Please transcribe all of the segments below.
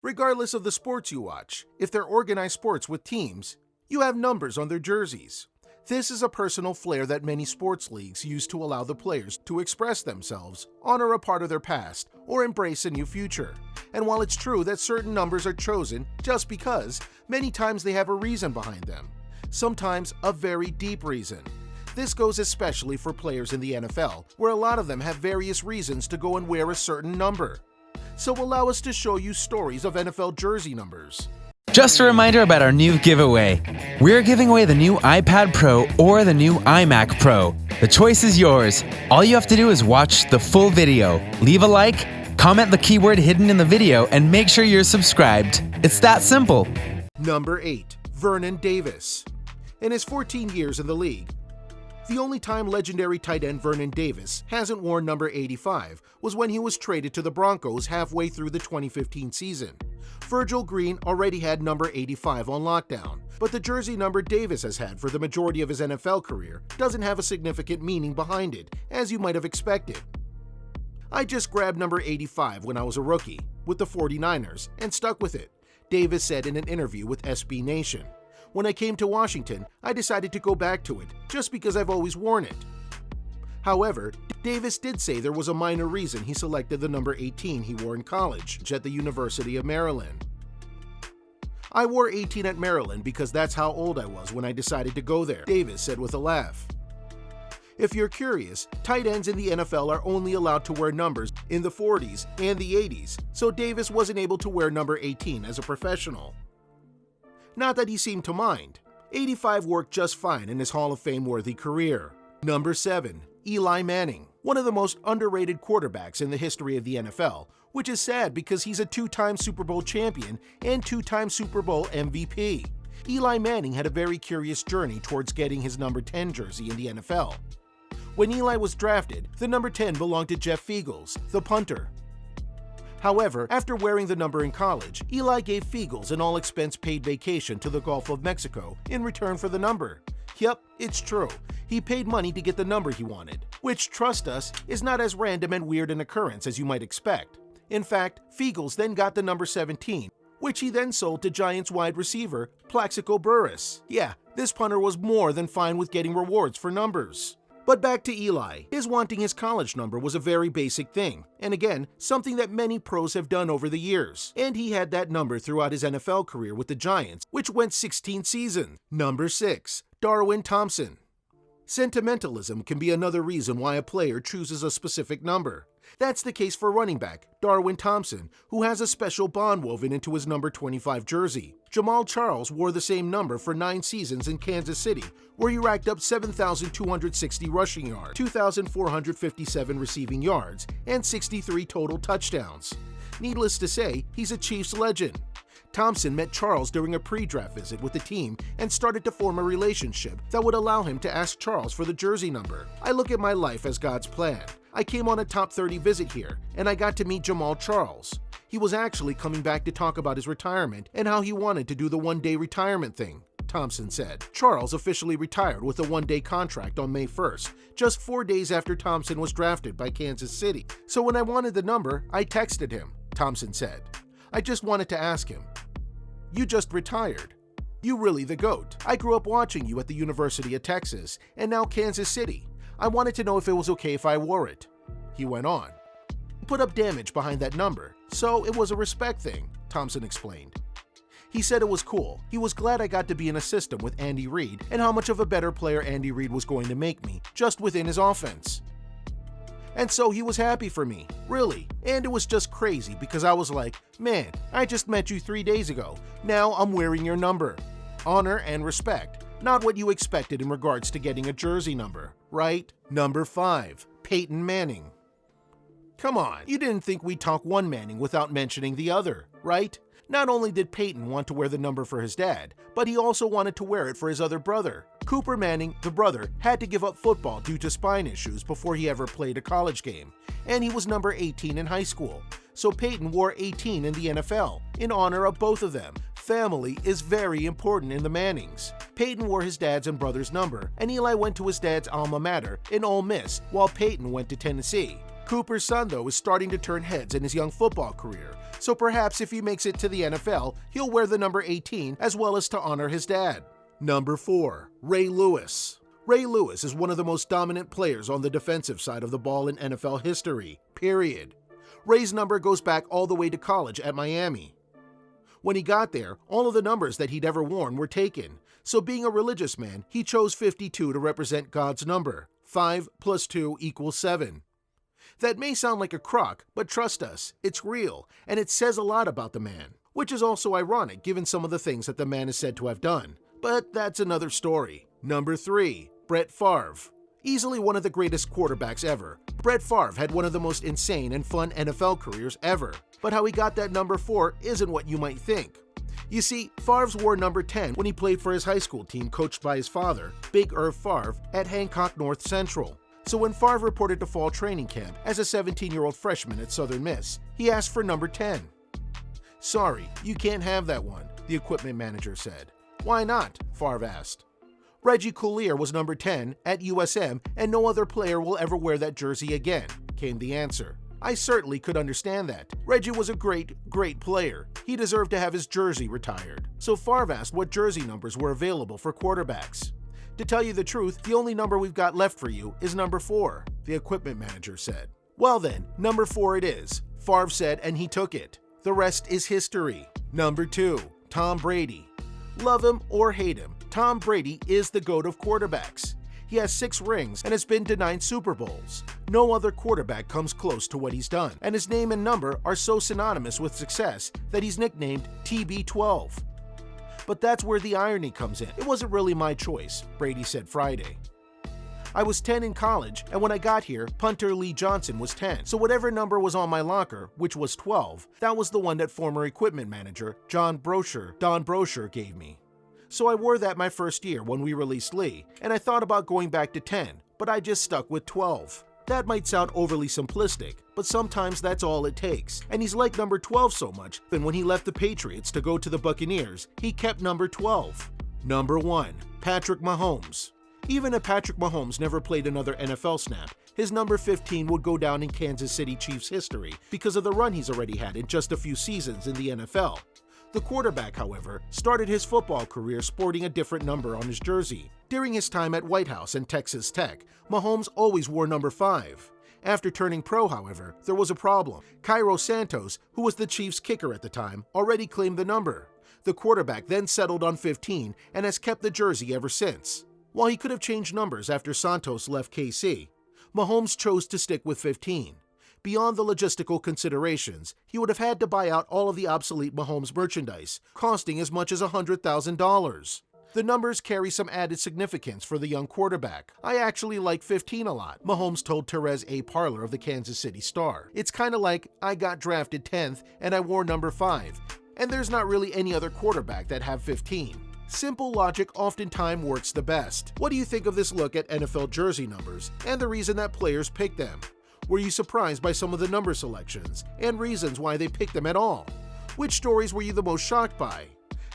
Regardless of the sports you watch, if they're organized sports with teams, you have numbers on their jerseys. This is a personal flair that many sports leagues use to allow the players to express themselves, honor a part of their past, or embrace a new future. And while it's true that certain numbers are chosen just because, many times they have a reason behind them. Sometimes a very deep reason. This goes especially for players in the NFL, where a lot of them have various reasons to go and wear a certain number. So allow us to show you stories of NFL jersey numbers. Just a reminder about our new giveaway. We're giving away the new iPad Pro or the new iMac Pro. The choice is yours. All you have to do is watch the full video, leave a like, comment the keyword hidden in the video, and make sure you're subscribed. It's that simple. Number 8. Vernon Davis. In his 14 years in the league, the only time legendary tight end Vernon Davis hasn't worn number 85 was when he was traded to the Broncos halfway through the 2015 season. Virgil Green already had number 85 on lockdown, but the jersey number Davis has had for the majority of his NFL career doesn't have a significant meaning behind it, as you might have expected. I just grabbed number 85 when I was a rookie with the 49ers and stuck with it, Davis said in an interview with SB Nation. When I came to Washington, I decided to go back to it, just because I've always worn it. However, Davis did say there was a minor reason he selected the number 18 he wore in college at the University of Maryland. I wore 18 at Maryland because that's how old I was when I decided to go there, Davis said with a laugh. If you're curious, tight ends in the NFL are only allowed to wear numbers in the 40s and the 80s, so Davis wasn't able to wear number 18 as a professional. Not that he seemed to mind. 85 worked just fine in his Hall of Fame-worthy career. Number 7. Eli Manning, one of the most underrated quarterbacks in the history of the NFL, which is sad because he's a 2-time Super Bowl champion and 2-time Super Bowl MVP. Eli Manning had a very curious journey towards getting his number 10 jersey in the NFL. When Eli was drafted, the number 10 belonged to Jeff Fiegels, the punter. However, after wearing the number in college, Eli gave Fiegels an all-expense-paid vacation to the Gulf of Mexico in return for the number. Yep, it's true. He paid money to get the number he wanted, which, trust us, is not as random and weird an occurrence as you might expect. In fact, Fiegels then got the number 17, which he then sold to Giants wide receiver Plaxico Burress. Yeah, this punter was more than fine with getting rewards for numbers. But back to Eli. His wanting his college number was a very basic thing, and again, something that many pros have done over the years. And he had that number throughout his NFL career with the Giants, which went 16 seasons. Number 6. Darwin Thompson. Sentimentalism can be another reason why a player chooses a specific number. That's the case for running back Darwin Thompson, who has a special bond woven into his number 25 jersey. Jamal Charles wore the same number for 9 seasons in Kansas City, where he racked up 7,260 rushing yards, 2,457 receiving yards, and 63 total touchdowns. Needless to say, he's a Chiefs legend. Thompson met Charles during a pre-draft visit with the team and started to form a relationship that would allow him to ask Charles for the jersey number. I look at my life as God's plan. I came on a top 30 visit here, and I got to meet Jamal Charles. He was actually coming back to talk about his retirement and how he wanted to do the one-day retirement thing, Thompson said. Charles officially retired with a one-day contract on May 1st, just 4 days after Thompson was drafted by Kansas City. So when I wanted the number, I texted him, Thompson said. I just wanted to ask him, "You just retired. You really the GOAT. I grew up watching you at the University of Texas, and now Kansas City. I wanted to know if it was okay if I wore it." He went on. "He put up damage behind that number, so it was a respect thing," Thompson explained. He said it was cool. He was glad I got to be in a system with Andy Reid and how much of a better player Andy Reid was going to make me, just within his offense. And so he was happy for me, really. And it was just crazy because I was like, man, I just met you 3 days ago. Now I'm wearing your number. Honor and respect. Not what you expected in regards to getting a jersey number, right? Number 5. Peyton Manning. Come on, you didn't think we'd talk one Manning without mentioning the other, right? Not only did Peyton want to wear the number for his dad, but he also wanted to wear it for his other brother. Cooper Manning, the brother, had to give up football due to spine issues before he ever played a college game, and he was number 18 in high school. So Peyton wore 18 in the NFL, in honor of both of them. Family is very important in the Mannings. Peyton wore his dad's and brother's number, and Eli went to his dad's alma mater in Ole Miss, while Peyton went to Tennessee. Cooper's son, though, is starting to turn heads in his young football career, So perhaps if he makes it to the NFL, he'll wear the number 18 as well as to honor his dad. Number 4. Ray Lewis. Ray Lewis is one of the most dominant players on the defensive side of the ball in NFL history, period. Ray's number goes back all the way to college at Miami. When he got there, all of the numbers that he'd ever worn were taken, so being a religious man, he chose 52 to represent God's number. 5 + 2 = 7. That may sound like a crock, but trust us, it's real, and it says a lot about the man, which is also ironic given some of the things that the man is said to have done. But that's another story. Number 3. Brett Favre. Easily one of the greatest quarterbacks ever, Brett Favre had one of the most insane and fun NFL careers ever. But how he got that number 4 isn't what you might think. You see, Favre wore number 10 when he played for his high school team coached by his father, Big Irv Favre, at Hancock North Central. So when Favre reported to fall training camp as a 17-year-old freshman at Southern Miss, he asked for number 10. "Sorry, you can't have that one," the equipment manager said. "Why not?" Favre asked. "Reggie Collier was number 10 at USM and no other player will ever wear that jersey again," came the answer. I certainly could understand that. Reggie was a great player. He deserved to have his jersey retired. So Favre asked what jersey numbers were available for quarterbacks. "To tell you the truth, the only number we've got left for you is number 4, the equipment manager said. "Well then, number 4 it is," Favre said, and he took it. The rest is history. Number 2, Tom Brady. Love him or hate him, Tom Brady is the GOAT of quarterbacks. He has 6 rings and has been to 9 Super Bowls. No other quarterback comes close to what he's done, and his name and number are so synonymous with success that he's nicknamed TB12. But that's where the irony comes in. It wasn't really my choice, Brady said Friday. "I was 10 in college, and when I got here, punter Lee Johnson was 10, so whatever number was on my locker, which was 12, that was the one that former equipment manager Don Brosher gave me. So I wore that my first year when we released Lee, and I thought about going back to 10, but I just stuck with 12. That might sound overly simplistic, but sometimes that's all it takes, and he's like number 12 so much that when he left the Patriots to go to the Buccaneers, he kept number 12. Number 1, Patrick Mahomes. Even if Patrick Mahomes never played another NFL snap, his number 15 would go down in Kansas City Chiefs history because of the run he's already had in just a few seasons in the NFL. The quarterback, however, started his football career sporting a different number on his jersey. During his time at White House and Texas Tech, Mahomes always wore number 5. After turning pro, however, there was a problem. Cairo Santos, who was the Chiefs' kicker at the time, already claimed the number. The quarterback then settled on 15 and has kept the jersey ever since. While he could have changed numbers after Santos left KC, Mahomes chose to stick with 15. Beyond the logistical considerations, he would have had to buy out all of the obsolete Mahomes merchandise, costing as much as $100,000. The numbers carry some added significance for the young quarterback. "I actually like 15 a lot," Mahomes told Therese A. Parler of the Kansas City Star. "It's kind of like I got drafted 10th and I wore number 5, and there's not really any other quarterback that have 15. Simple logic oftentimes works the best. What do you think of this look at NFL jersey numbers and the reason that players pick them? Were you surprised by some of the number selections and reasons why they picked them at all? Which stories were you the most shocked by?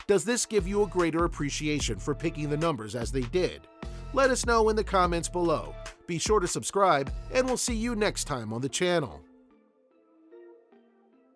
Does this give you a greater appreciation for picking the numbers as they did? Let us know in the comments below. Be sure to subscribe, and we'll see you next time on the channel.